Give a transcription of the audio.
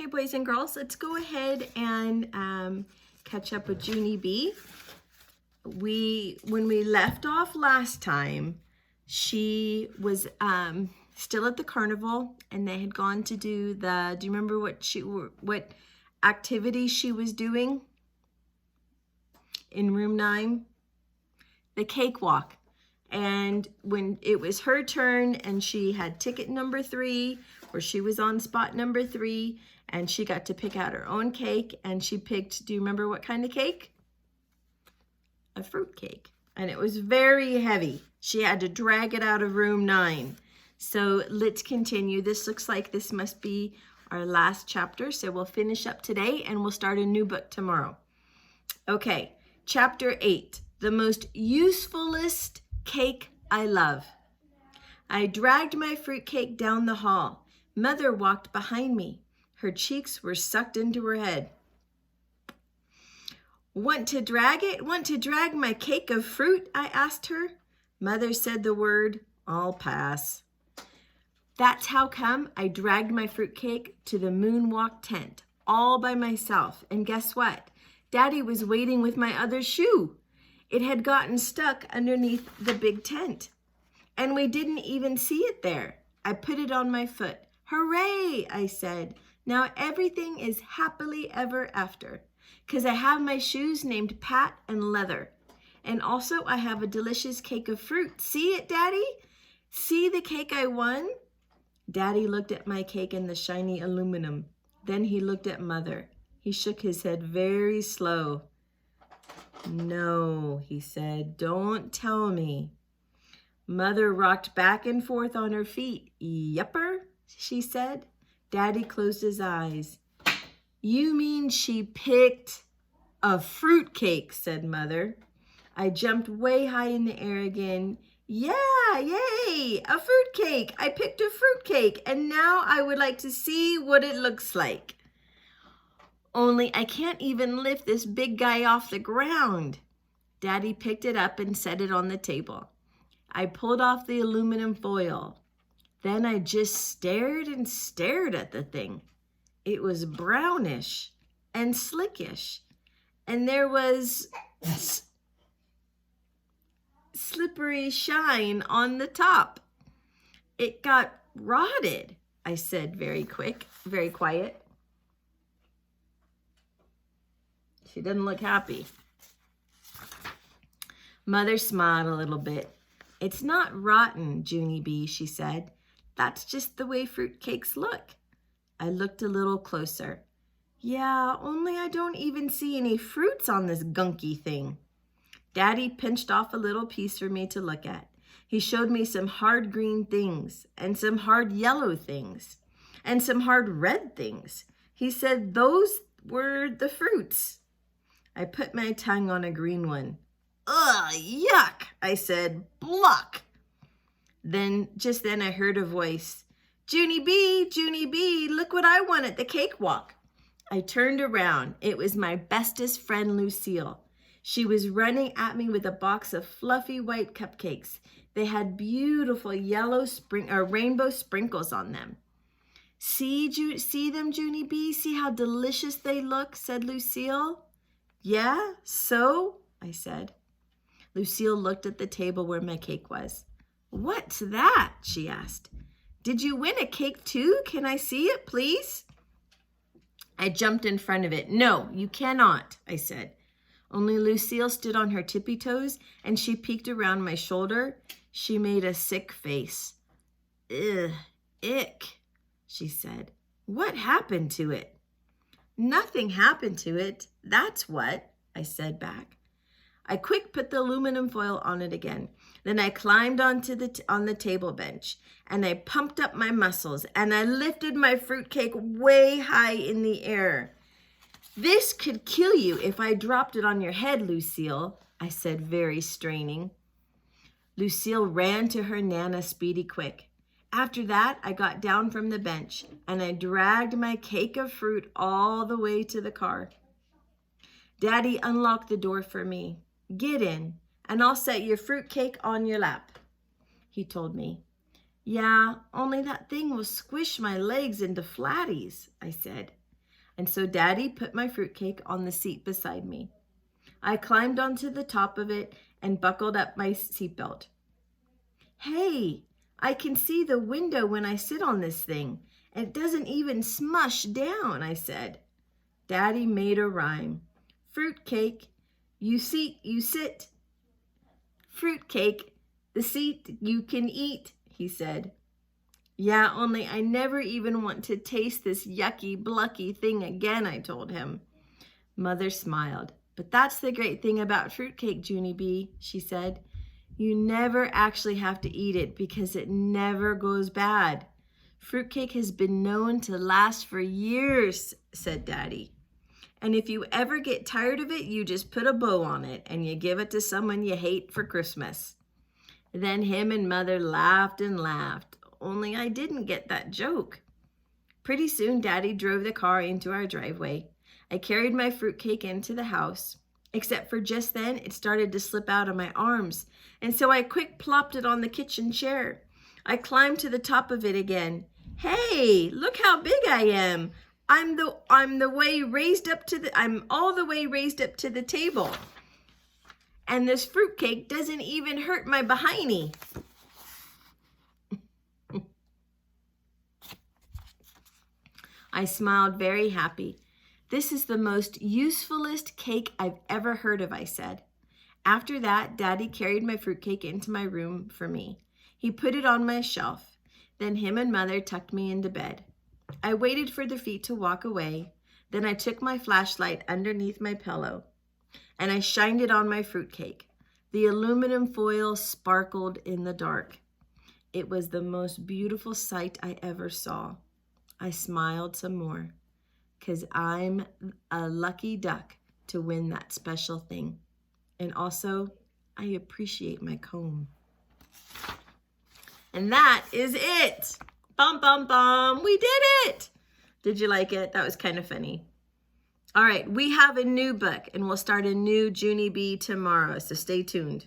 Hey boys and girls, let's go ahead and catch up with Junie B. When we left off last time, she was still at the carnival, and they had gone to do do you remember what activity she was doing in room 9? The cakewalk. And when it was her turn and she had ticket number 3, or she was on spot number 3, and she got to pick out her own cake, and she picked, do you remember what kind of cake? A fruit cake. And it was very heavy. She had to drag it out of room 9. So let's continue. This looks like this must be our last chapter. So we'll finish up today and we'll start a new book tomorrow. Okay, chapter 8, the most usefulest cake I love. I dragged my fruitcake down the hall. Mother walked behind me. Her cheeks were sucked into her head. Want to drag it? Want to drag my cake of fruit? I asked her. Mother said the word, I'll pass. That's how come I dragged my fruitcake to the moonwalk tent all by myself. And guess what? Daddy was waiting with my other shoe. It had gotten stuck underneath the big tent, and we didn't even see it there. I put it on my foot. Hooray, I said. Now everything is happily ever after, because I have my shoes named Pat and Leather. And also I have a delicious cake of fruit. See it, Daddy? See the cake I won? Daddy looked at my cake in the shiny aluminum. Then he looked at Mother. He shook his head very slow. No, he said, don't tell me. Mother rocked back and forth on her feet. Yupper, she said. Daddy closed his eyes. You mean she picked a fruitcake, said Mother. I jumped way high in the air again. Yeah, yay, a fruitcake. I picked a fruitcake, and now I would like to see what it looks like. Only I can't even lift this big guy off the ground. Daddy picked it up and set it on the table. I pulled off the aluminum foil. Then I just stared and stared at the thing. It was brownish and slickish, and there was slippery shine on the top. It got rotted, I said very quiet. She didn't look happy. Mother smiled a little bit. It's not rotten, Junie B, she said. That's just the way fruitcakes look. I looked a little closer. Yeah, only I don't even see any fruits on this gunky thing. Daddy pinched off a little piece for me to look at. He showed me some hard green things and some hard yellow things and some hard red things. He said those were the fruits. I put my tongue on a green one. Ugh, yuck, I said, Bluck. Just then I heard a voice. Junie B, look what I won at the cakewalk. I turned around. It was my bestest friend, Lucille. She was running at me with a box of fluffy white cupcakes. They had beautiful yellow rainbow sprinkles on them. See them, Junie B? See how delicious they look, said Lucille. Yeah, so? I said. Lucille looked at the table where my cake was. What's that? She asked. Did you win a cake too? Can I see it, please? I jumped in front of it. No, you cannot, I said. Only Lucille stood on her tippy toes and she peeked around my shoulder. She made a sick face. Ugh, ick, she said. What happened to it? Nothing happened to it, that's what, I said back. I quick put the aluminum foil on it again. Then I climbed on the table bench, and I pumped up my muscles, and I lifted my fruitcake way high in the air. This could kill you if I dropped it on your head, Lucille, I said, very straining. Lucille ran to her Nana speedy quick. After that, I got down from the bench, and I dragged my cake of fruit all the way to the car. Daddy unlocked the door for me. Get in, and I'll set your fruitcake on your lap, he told me. Yeah, only that thing will squish my legs into flatties, I said. And so Daddy put my fruitcake on the seat beside me. I climbed onto the top of it and buckled up my seatbelt. Hey, I can see the window when I sit on this thing. And it doesn't even smush down, I said. Daddy made a rhyme. Fruitcake, you sit. Fruitcake, the seat you can eat, he said. Yeah, only I never even want to taste this yucky, blucky thing again, I told him. Mother smiled. But that's the great thing about fruitcake, Junie B, she said. You never actually have to eat it because it never goes bad. Fruitcake has been known to last for years, said Daddy. And if you ever get tired of it, you just put a bow on it and you give it to someone you hate for Christmas. Then him and Mother laughed and laughed, only I didn't get that joke. Pretty soon, Daddy drove the car into our driveway. I carried my fruitcake into the house, except for just then it started to slip out of my arms, and so I quick plopped it on the kitchen chair. I climbed to the top of it again. Hey, look how big I am. I'm all the way raised up to the table. And this fruitcake doesn't even hurt my behiney. I smiled very happy. This is the most usefulest cake I've ever heard of, I said. After that, Daddy carried my fruitcake into my room for me. He put it on my shelf. Then him and Mother tucked me into bed. I waited for the feet to walk away. Then I took my flashlight underneath my pillow and I shined it on my fruitcake. The aluminum foil sparkled in the dark. It was the most beautiful sight I ever saw. I smiled some more, 'cause I'm a lucky duck to win that special thing. And also, I appreciate my comb. And that is it. Bum, bum, bum. We did it. Did you like it? That was kind of funny. All right, we have a new book, and we'll start a new Junie B tomorrow, so stay tuned.